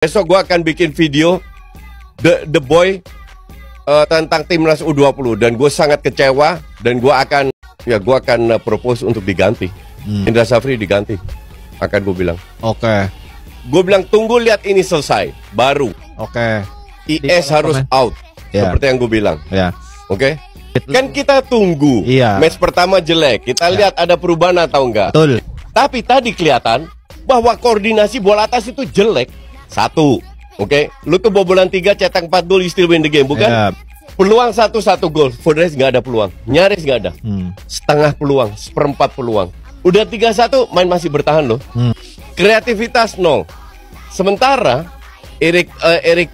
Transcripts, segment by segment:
Besok gue akan bikin video The Boy tentang timnas U20 dan gue sangat kecewa dan gue akan propose untuk diganti. Indra Safri diganti, akan gue bilang. Oke. Gue bilang tunggu lihat ini selesai baru. Oke. IS harus out, seperti yang gue bilang. Ya. Oke. Kan kita tunggu. Match pertama jelek, kita lihat ada perubahan atau enggak. Betul. Tapi tadi kelihatan bahwa koordinasi bola atas itu jelek. Satu, oke, lu kebobolan 3 cetak 4 gol, you still win the game, bukan? Peluang 1 gol, for the rest nggak ada peluang, nyaris nggak ada, setengah peluang, seperempat peluang. Udah 3-1, main masih bertahan loh. Kreativitas nol. Sementara Erik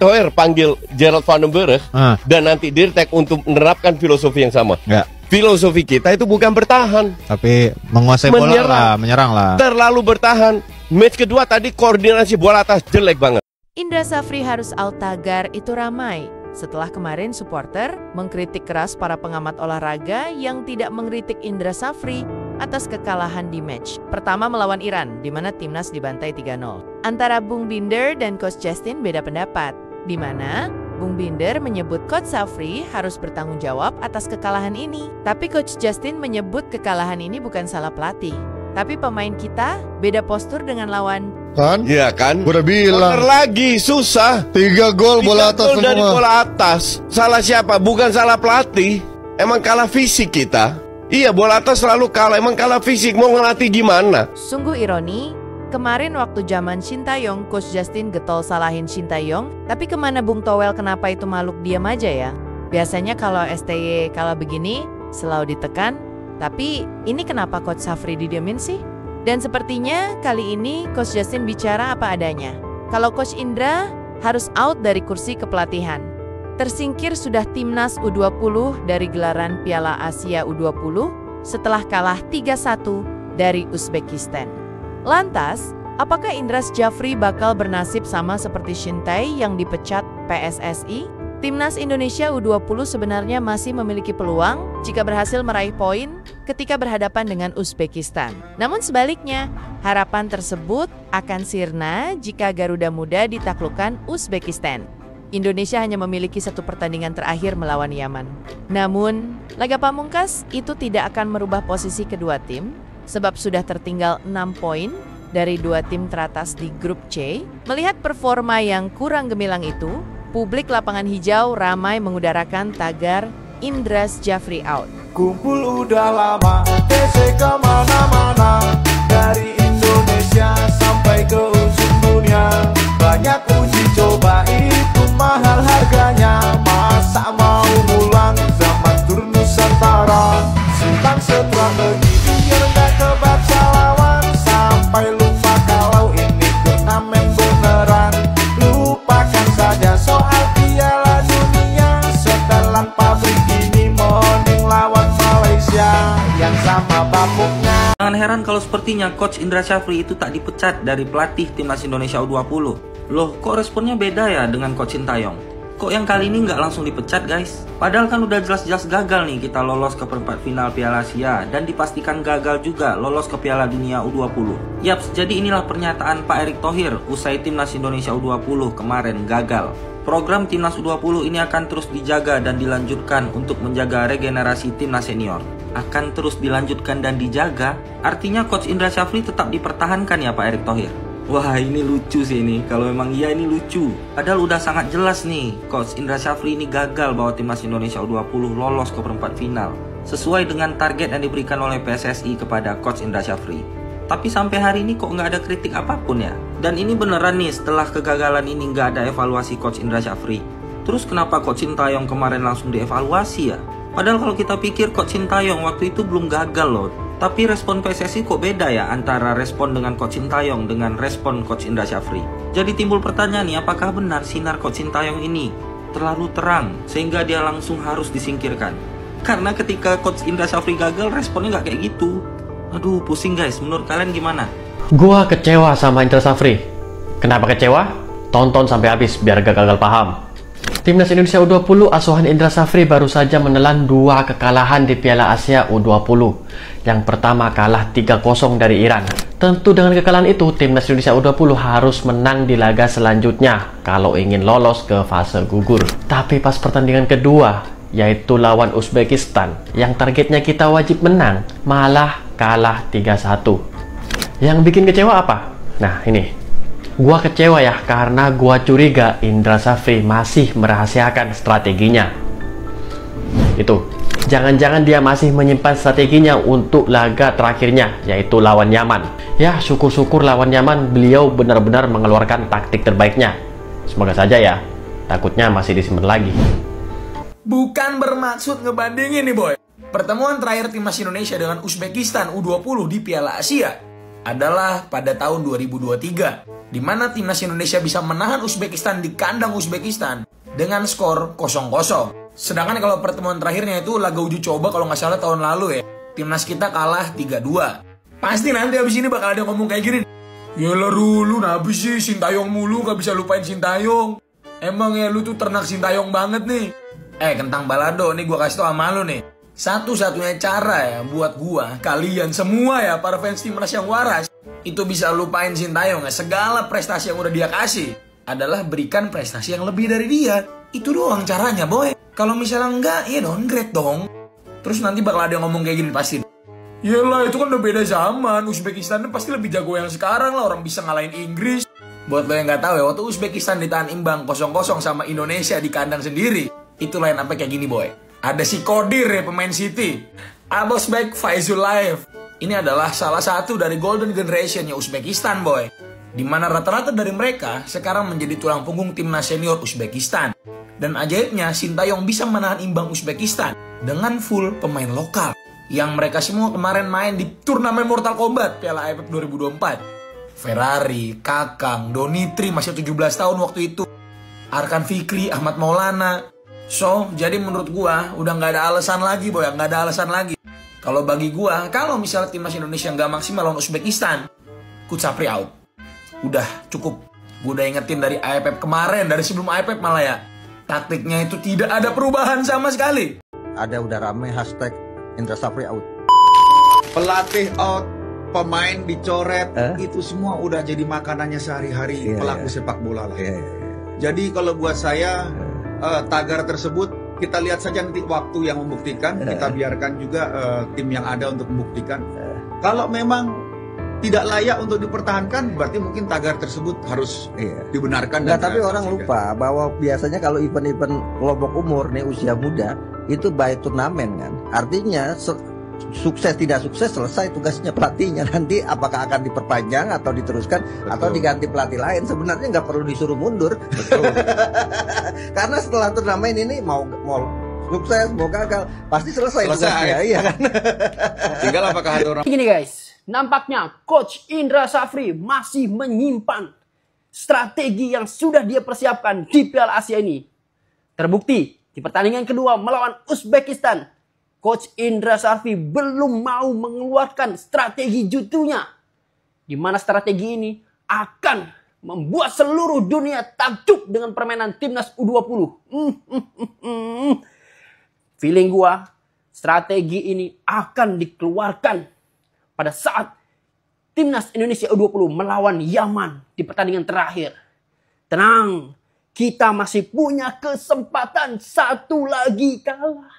Thohir panggil Gerald van den Berg dan nanti Dirtek untuk menerapkan filosofi yang sama. Filosofi kita itu bukan bertahan, tapi menguasai bola lah, menyerang lah. Terlalu bertahan. Match kedua tadi koordinasi bola atas jelek banget. Indra Safri harus out tagar itu ramai setelah kemarin supporter mengkritik keras para pengamat olahraga yang tidak mengkritik Indra Safri atas kekalahan di match pertama melawan Iran di mana timnas dibantai 3-0. Antara Bung Binder dan Coach Justin beda pendapat, di mana Bung Binder menyebut Coach Safri harus bertanggung jawab atas kekalahan ini. Tapi Coach Justin menyebut kekalahan ini bukan salah pelatih, tapi pemain kita beda postur dengan lawan. Kan? Iya kan? Udah bilang. Lagi susah. 3 gol bola atas semua. Dari bola atas. Salah siapa? Bukan salah pelatih. Emang kalah fisik kita. Iya, bola atas selalu kalah. Emang kalah fisik. Mau ngelatih gimana? Sungguh ironi. Kemarin waktu zaman Shin Tae-yong, Coach Justin getol salahin Shin Tae-yong. Tapi kemana Bung Towel, kenapa itu makhluk diam aja ya? Biasanya kalau STY kalah begini, selalu ditekan. Tapi ini kenapa Coach Safri didiamin sih? Dan sepertinya kali ini Coach Justin bicara apa adanya. Kalau Coach Indra harus out dari kursi kepelatihan. Tersingkir sudah timnas U20 dari gelaran Piala Asia U20 setelah kalah 3-1 dari Uzbekistan. Lantas, apakah Indra Safri bakal bernasib sama seperti Shin Tae yang dipecat PSSI? Timnas Indonesia U20 sebenarnya masih memiliki peluang jika berhasil meraih poin ketika berhadapan dengan Uzbekistan. Namun sebaliknya, harapan tersebut akan sirna jika Garuda Muda ditaklukkan Uzbekistan. Indonesia hanya memiliki 1 pertandingan terakhir melawan Yaman. Namun, laga pamungkas itu tidak akan merubah posisi kedua tim, sebab sudah tertinggal 6 poin dari 2 tim teratas di grup C. Melihat performa yang kurang gemilang itu, publik lapangan hijau ramai mengudarakan tagar Indra Safri out. Kumpul udah lama, DC kemana-mana, dari Indonesia sampai ke ujung dunia. Banyak uji coba itu mahal harganya, masa mau pulang zaman tur Nusantara. Simpang strategi biar gak kebaca lawan, sampai lupa kalau ini turnamen beneran. Lupakan saja soal Piala Dunia, setelan pabrik ini mending lawan Malaysia yang sama bapuknya. Jangan heran kalau sepertinya Coach Indra Safri itu tak dipecat dari pelatih timnas Indonesia U20. Loh, kok responnya beda ya dengan Coach Shin Tae-yong? Kok yang kali ini nggak langsung dipecat guys? Padahal kan udah jelas-jelas gagal nih kita lolos ke perempat final Piala Asia dan dipastikan gagal juga lolos ke Piala Dunia U20. Yaps, jadi inilah pernyataan Pak Erik Thohir usai timnas Indonesia U20 kemarin gagal. Program timnas U20 ini akan terus dijaga dan dilanjutkan untuk menjaga regenerasi timnas senior. Akan terus dilanjutkan dan dijaga, artinya Coach Indra Safri tetap dipertahankan ya Pak Erik Thohir? Wah, ini lucu sih ini, kalau memang iya ini lucu. Padahal udah sangat jelas nih, Coach Indra Safri ini gagal bawa timnas Indonesia U20 lolos ke perempat final, sesuai dengan target yang diberikan oleh PSSI kepada Coach Indra Safri. Tapi sampai hari ini kok nggak ada kritik apapun ya? Dan ini beneran nih, setelah kegagalan ini nggak ada evaluasi Coach Indra Safri. Terus kenapa Coach Shin Tae-yong kemarin langsung dievaluasi ya? Padahal kalau kita pikir Coach Shin Tae-yong waktu itu belum gagal loh. Tapi respon PSSI kok beda ya antara respon dengan Coach Shin Tae-yong dengan respon Coach Indra Safri. Jadi timbul pertanyaan nih, apakah benar sinar Coach Shin Tae-yong ini terlalu terang sehingga dia langsung harus disingkirkan? Karena ketika Coach Indra Safri gagal, responnya nggak kayak gitu. Aduh, pusing guys, menurut kalian gimana? Gua kecewa sama Indra Safri. Kenapa kecewa? Tonton sampai habis biar gak gagal paham. Timnas Indonesia U20 asuhan Indra Safri baru saja menelan 2 kekalahan di Piala Asia U20. Yang pertama kalah 3-0 dari Iran. Tentu dengan kekalahan itu, Timnas Indonesia U20 harus menang di laga selanjutnya kalau ingin lolos ke fase gugur. Tapi pas pertandingan kedua, yaitu lawan Uzbekistan, yang targetnya kita wajib menang, malah kalah 3-1. Yang bikin kecewa apa? Nah ini. Gua kecewa ya karena gua curiga Indra Safri masih merahasiakan strateginya. Itu, jangan-jangan dia masih menyimpan strateginya untuk laga terakhirnya, yaitu lawan Yaman. Ya, syukur-syukur lawan Yaman beliau benar-benar mengeluarkan taktik terbaiknya. Semoga saja ya, takutnya masih disimpan lagi. Bukan bermaksud ngebandingin nih boy. Pertemuan terakhir Timnas Indonesia dengan Uzbekistan U20 di Piala Asia adalah pada tahun 2023. Di mana Timnas Indonesia bisa menahan Uzbekistan di kandang Uzbekistan dengan skor 0-0. Sedangkan kalau pertemuan terakhirnya itu laga uji coba kalau nggak salah tahun lalu ya, Timnas kita kalah 3-2. Pasti nanti abis ini bakal ada ngomong kayak gini. Yalah lu nabis sih Sintayong mulu, gak bisa lupain Sintayong. Emang ya lu tuh ternak Sintayong banget nih. Kentang balado nih gua kasih tau sama lu nih. Satu-satunya cara ya buat gua, kalian semua ya para fans Timnas yang waras, itu bisa lupain Sintayong ya. Segala prestasi yang udah dia kasih adalah berikan prestasi yang lebih dari dia. Itu doang caranya boy. Kalau misalnya enggak, ya downgrade dong. Terus nanti bakal ada yang ngomong kayak gini pasti. Yalah itu kan udah beda zaman. Uzbekistan pasti lebih jago yang sekarang lah. Orang bisa ngalahin Inggris. Buat lo yang nggak tahu ya, waktu Uzbekistan ditahan imbang 0-0 sama Indonesia di kandang sendiri, itu line up kayak gini boy. Ada si Kodir ya pemain City, Abosbek Faizulayev. Ini adalah salah satu dari golden generationnya Uzbekistan boy. Dimana rata-rata dari mereka sekarang menjadi tulang punggung timnas senior Uzbekistan. Dan ajaibnya Sintayong bisa menahan imbang Uzbekistan dengan full pemain lokal. Yang mereka semua kemarin main di turnamen Mortal Kombat Piala AFF 2024. Ferrari, Kakang, Donitri masih 17 tahun waktu itu. Arkan Fikri, Ahmad Maulana. So, jadi menurut gua udah nggak ada alasan lagi boy, nggak ada alasan lagi. Kalau bagi gua, kalau misalnya timnas Indonesia nggak maksimal lawan Uzbekistan, Coach Safri out. Udah cukup. Gua udah ingetin dari AFF kemarin, dari sebelum AFF malah ya. Taktiknya itu tidak ada perubahan sama sekali. Ada udah rame hashtag Indra Safri out. Pelatih out, pemain dicoret, itu semua udah jadi makanannya sehari-hari pelaku sepak bola lah. Jadi kalau buat saya tagar tersebut kita lihat saja nanti waktu yang membuktikan. Kita biarkan juga tim yang ada untuk membuktikan. Kalau memang tidak layak untuk dipertahankan, berarti mungkin tagar tersebut harus dibenarkan. Nggak, tapi orang lupa bahwa biasanya kalau event-event kelompok umur nih usia muda itu by turnamen kan. Artinya sukses tidak sukses selesai tugasnya pelatihnya. Nanti apakah akan diperpanjang atau diteruskan atau diganti pelatih lain, sebenarnya nggak perlu disuruh mundur. Karena setelah turnamen ini mau sukses mau gagal pasti selesai tugasnya, iya kan. Tinggal apakah ada orang gini guys, nampaknya Coach Indra Safri masih menyimpan strategi yang sudah dia persiapkan di Piala Asia ini. Terbukti di pertandingan kedua melawan Uzbekistan, Coach Indra Safri belum mau mengeluarkan strategi jutunya. Di mana strategi ini akan membuat seluruh dunia takjub dengan permainan timnas U20. Feeling gua, strategi ini akan dikeluarkan pada saat timnas Indonesia U20 melawan Yaman di pertandingan terakhir. Tenang, kita masih punya kesempatan satu lagi kalah.